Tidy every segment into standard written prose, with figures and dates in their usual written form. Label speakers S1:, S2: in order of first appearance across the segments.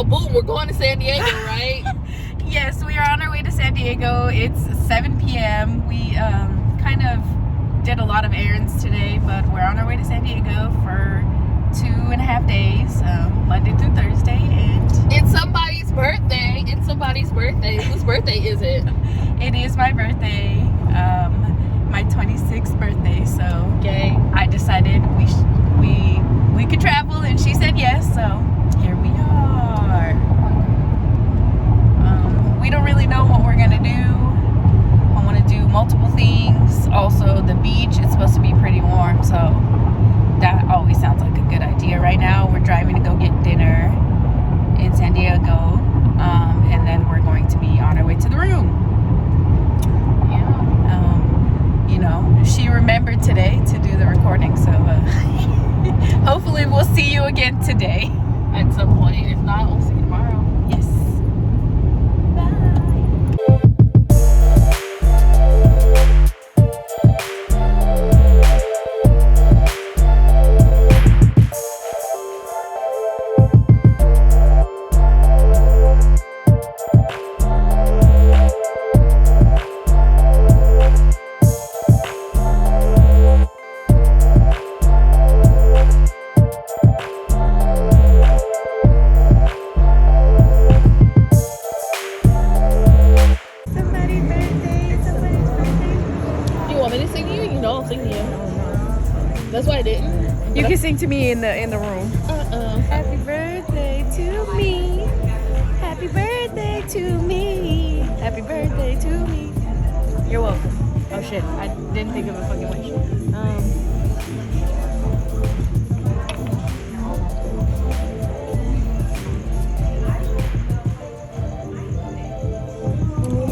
S1: boom, we're going to San Diego, right?
S2: Yes, we are on our way to San Diego. It's 7 p.m. We kind of did a lot of errands today, but we're on our way to San Diego for 2.5 days, Monday through Thursday, and
S1: it's somebody's birthday. It's somebody's birthday. Whose birthday is it?
S2: It is my birthday, my 26th birthday. So
S1: okay,
S2: I decided we could travel, and she said yes. So here we are. We don't really know what we're gonna do. I want to do multiple things. Also, the beach, it's supposed to be pretty warm, so that always sounds like a good idea. Right now, we're driving to go get dinner in San Diego, and then we're going to be on our way to the room.
S1: Yeah.
S2: You know, she remembered today to do the recording, so hopefully we'll see you again today.
S1: At some point. If not, we'll see you tomorrow.
S2: Yes.
S1: That's why I didn't.
S2: You can sing to me in the room. Happy birthday to me. Happy birthday to me. Happy birthday to me. You're welcome. Oh shit, I didn't think of a fucking wish.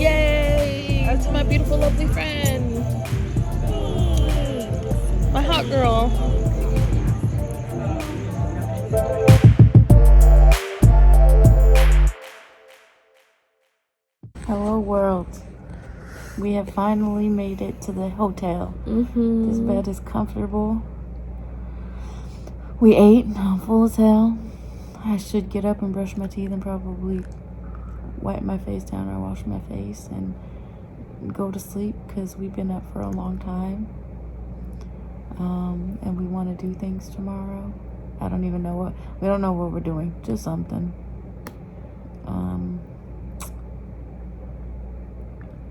S1: Yay! That's my beautiful, lovely friend. My hot girl.
S2: Hello world. We have finally made it to the hotel. This bed is comfortable. We ate. I'm full as hell. I should get up and brush my teeth and probably wipe my face down or wash my face and go to sleep because we've been up for a long time. And we want to do things tomorrow. I don't even know what. We don't know what we're doing. Just something. And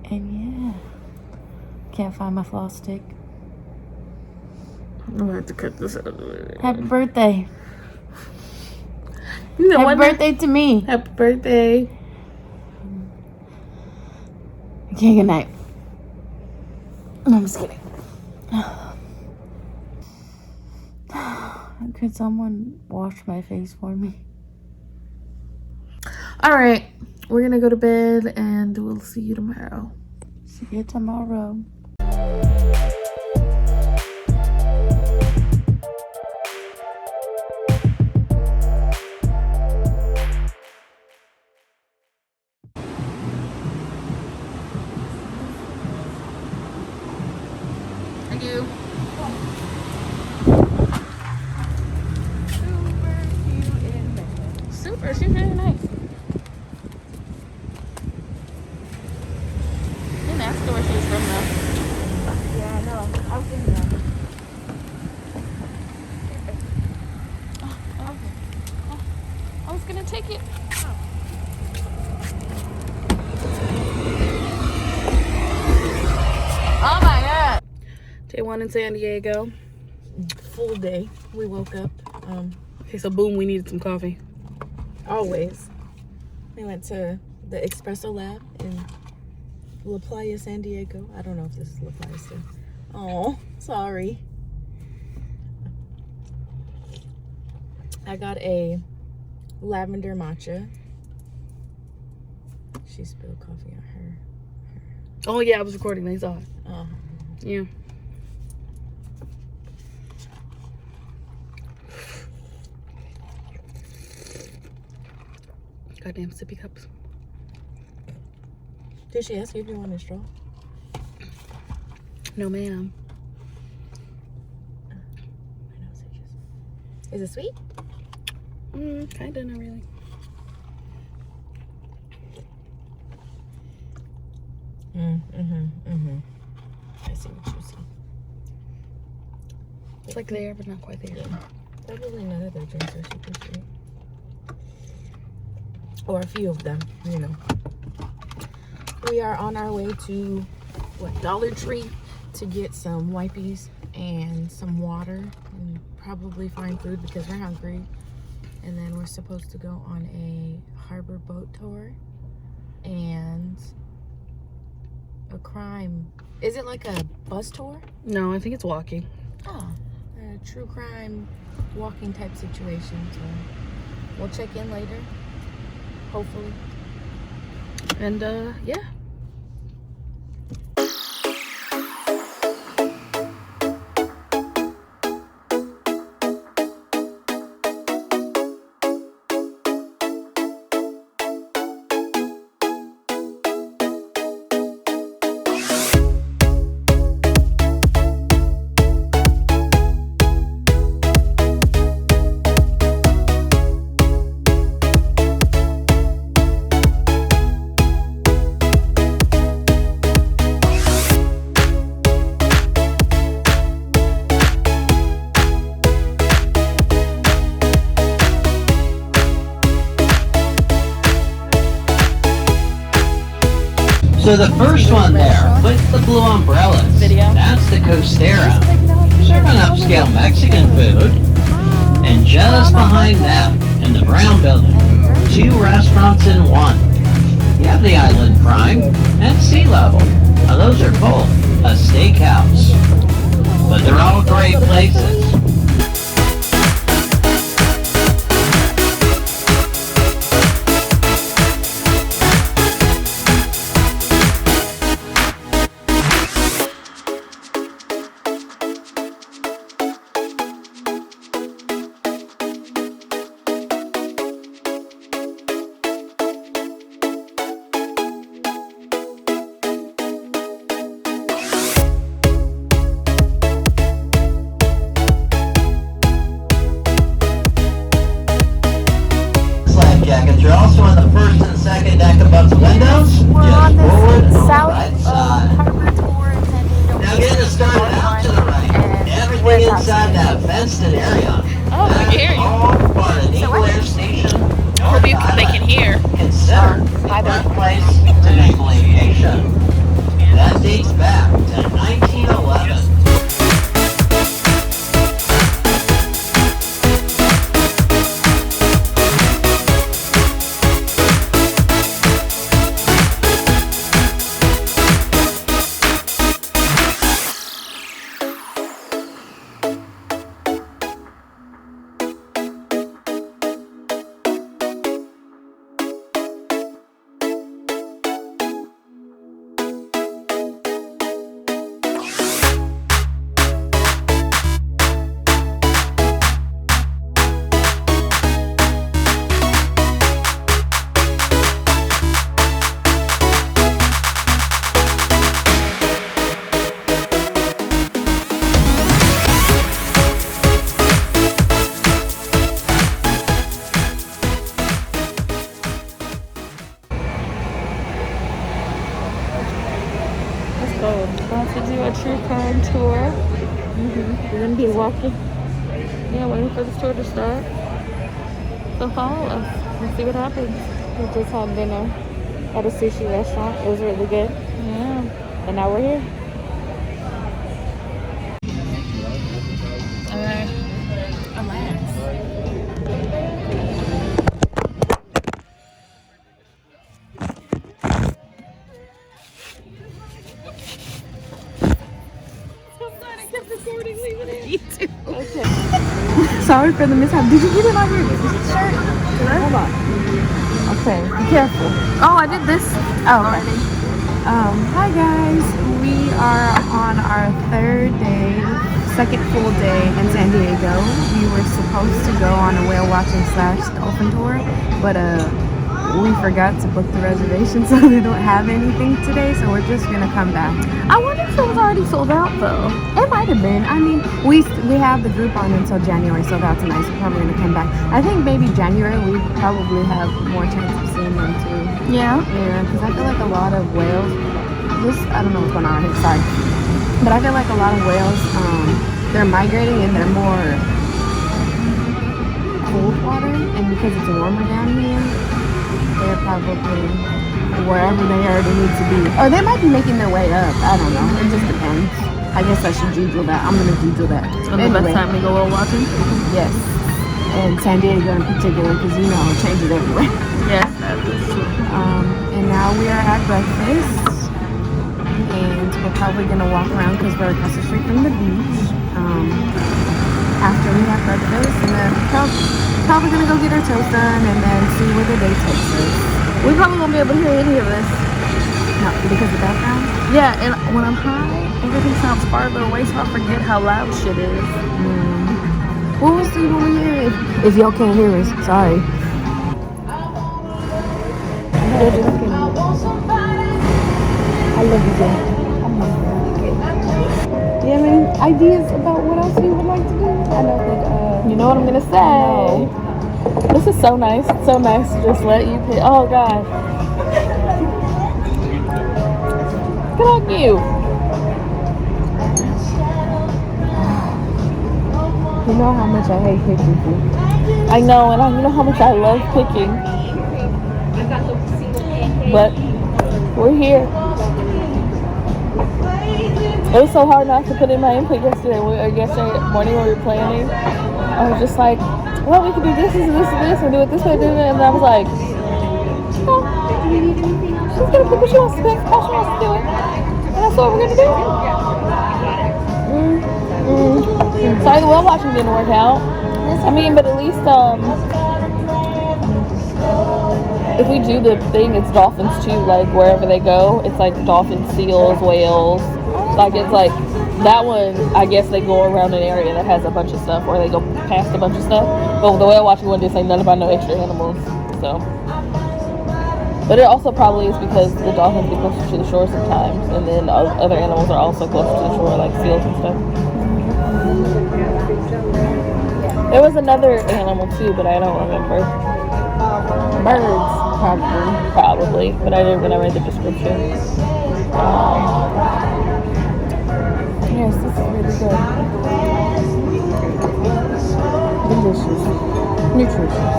S2: yeah. Can't find my floss stick.
S1: I'm gonna have to cut this out of the way.
S2: Happy birthday.
S1: You know,
S2: Happy birthday to me.
S1: Happy birthday.
S2: Okay, good night. I'm just kidding. Could someone wash my face for me?
S1: All right, we're gonna go to bed and we'll see you tomorrow.
S2: See you tomorrow.
S1: Thank you. Super, she's really nice. Didn't ask her where she was from though.
S2: Yeah, I know. I was thinking that.
S1: I was gonna take it. Oh my god. Day 1 in San Diego. Full day. We woke up. Okay, so boom, we needed some coffee. Always. We went to the espresso lab in La Playa, San Diego. I don't know if this is La Playa still. Oh, sorry. I got a lavender matcha. She spilled coffee on her. Oh yeah, I was recording. They saw it. Yeah. Goddamn sippy cups. Did she ask you if you wanted a straw? No, ma'am. My nose itches. Is it sweet? Kinda, not really. I see what you see.
S2: It's like there, but not quite there.
S1: Yeah. Probably none of their drinks are super sweet. Or a few of them, you know. We are on our way to, Dollar Tree to get some wipies and some water and probably find food because we're hungry. And then we're supposed to go on a harbor boat tour and a crime. Is it like a bus tour?
S2: No, I think it's walking.
S1: Oh, a true crime walking type situation. So we'll check in later, hopefully.
S2: And yeah.
S3: So the first one there, with the blue umbrellas, that's the Costera. Serving upscale Mexican food. And just behind them, in the brown building, 2 restaurants in one. You have the Island Prime and Sea Level. Now those are both a steakhouse. But they're all great places. Jackets. You're also on the first and second deck above the windows.
S2: We're on the south
S3: Right side.
S2: harbor tour in San Diego.
S3: Now getting started out to the right. Everything inside that fenced-in area.
S2: Oh, I can hear you.
S3: All part of Naval Air Station.
S2: I hope they can hear.
S3: Considered the birthplace to naval aviation. That dates back to 1911.
S2: About to do a true crime tour. We're gonna be walking. Yeah, waiting for the tour to start. So follow us. Let's see what happens. We just had dinner at a sushi restaurant. It was really good. Yeah. And now we're here.
S1: Okay. Sorry for the mishap. Did you get it on your shirt? Hold on. Okay, be careful. Oh, I did this. Oh, okay. Hi guys. We are on our second full day in San Diego. We were supposed to go on a whale watching / dolphin tour, but we forgot to book the reservation, so they don't have anything today, so we're just gonna come back. I wonder if it was already sold out though. It might have been. I mean, we have the group on until January, so that's nice. We're probably gonna come back. I think maybe January we probably have more chance of seeing them too.
S2: Yeah.
S1: Yeah, because I feel like a lot of whales this, I don't know what's going on here, sorry. But I feel like a lot of whales, they're migrating and they're more cold water, and because it's warmer down here, they're probably wherever they already need to be. Or they might be making their way up. I don't know. It just depends. I guess I should Google that. I'm gonna Google that.
S2: When the best time to go whale watching?
S1: Yes. And San Diego in particular, because you know it changes everywhere.
S2: Yes, that is true.
S1: And now we are at breakfast, and we're probably gonna walk around because we're across the street from the beach. After we have breakfast, and then probably gonna go get our toast done, and then see where the day takes us.
S2: We probably won't be able to hear any of this.
S1: No, because of the background?
S2: Yeah, and when I'm high, everything sounds farther away, so I forget how loud shit is.
S1: Well, we'll see when we hear it. If y'all can't hear us, sorry. I love you, Jen. Do you have any ideas about what else you would like to do? I know that,
S2: You know what I'm gonna say? This is so nice. It's so nice to just let you pick. Oh, God. Look at you.
S1: You know how much I hate picking.
S2: I know, and you know how much I love picking. But we're here. It was so hard not to put in my input yesterday morning when we were planning. I was just like, well, we could do this and do it this way, and I was like, oh, she's gonna pick what she wants to pick, how she wants to do it, and that's what we're gonna do. Sorry, the whale watching didn't work out. I mean, but at least if we do the thing, it's dolphins too. Like wherever they go, it's like dolphins, seals, whales. Like it's like that one. I guess they go around an area that has a bunch of stuff, or they go past a bunch of stuff. But the whale watching one did say nothing about no extra animals. So, but it also probably is because the dolphins get closer to the shore sometimes, and then other animals are also closer to the shore, like seals and stuff. There was another animal too, but I don't remember.
S1: Birds,
S2: Probably, but I didn't when I read the description.
S1: Yes, this is really good. Delicious. Nutritious.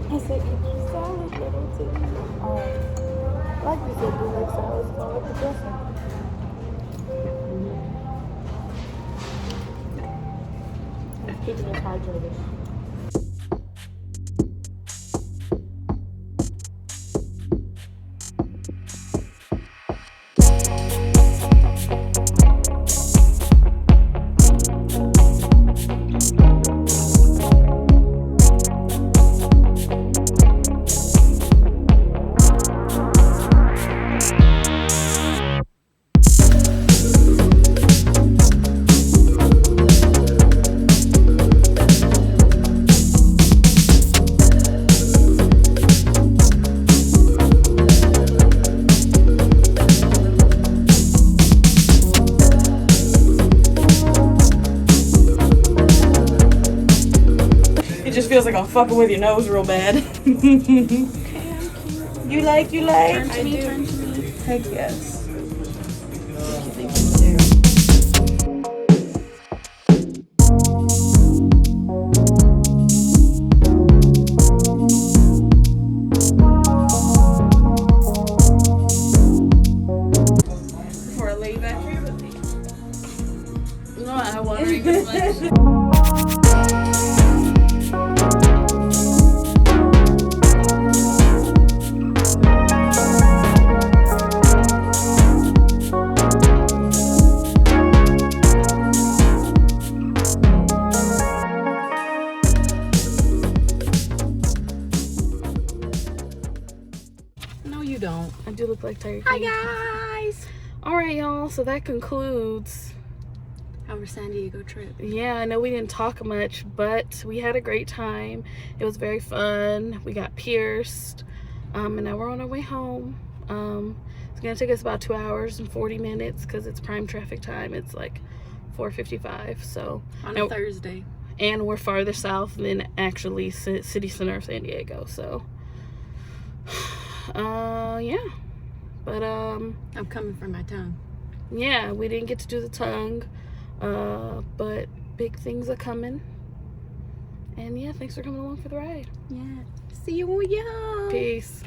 S2: I said, eat your salad, little titty. Like you said, do your salad, so like the dressing. It's keeping us hydrated.
S1: fucking with your nose real bad. You like?
S2: Turn to me, turn to me.
S1: Heck yes. For a lay back here with me. No, I want to reflection. No, you don't. I do look like Tiger King.
S2: Hi guys.
S1: All right, y'all. So that concludes
S2: Our San Diego trip.
S1: Yeah, I know we didn't talk much, but we had a great time. It was very fun. We got pierced, and now we're on our way home. It's gonna take us about 2 hours and 40 minutes because it's prime traffic time. It's like 4:55. So
S2: On a Thursday.
S1: and we're farther south than actually city center of San Diego. So, yeah. But
S2: I'm coming for my tongue.
S1: yeah, we didn't get to do the tongue. But big things are coming. And yeah, thanks for coming along for the ride.
S2: Yeah. See you, y'all.
S1: Peace.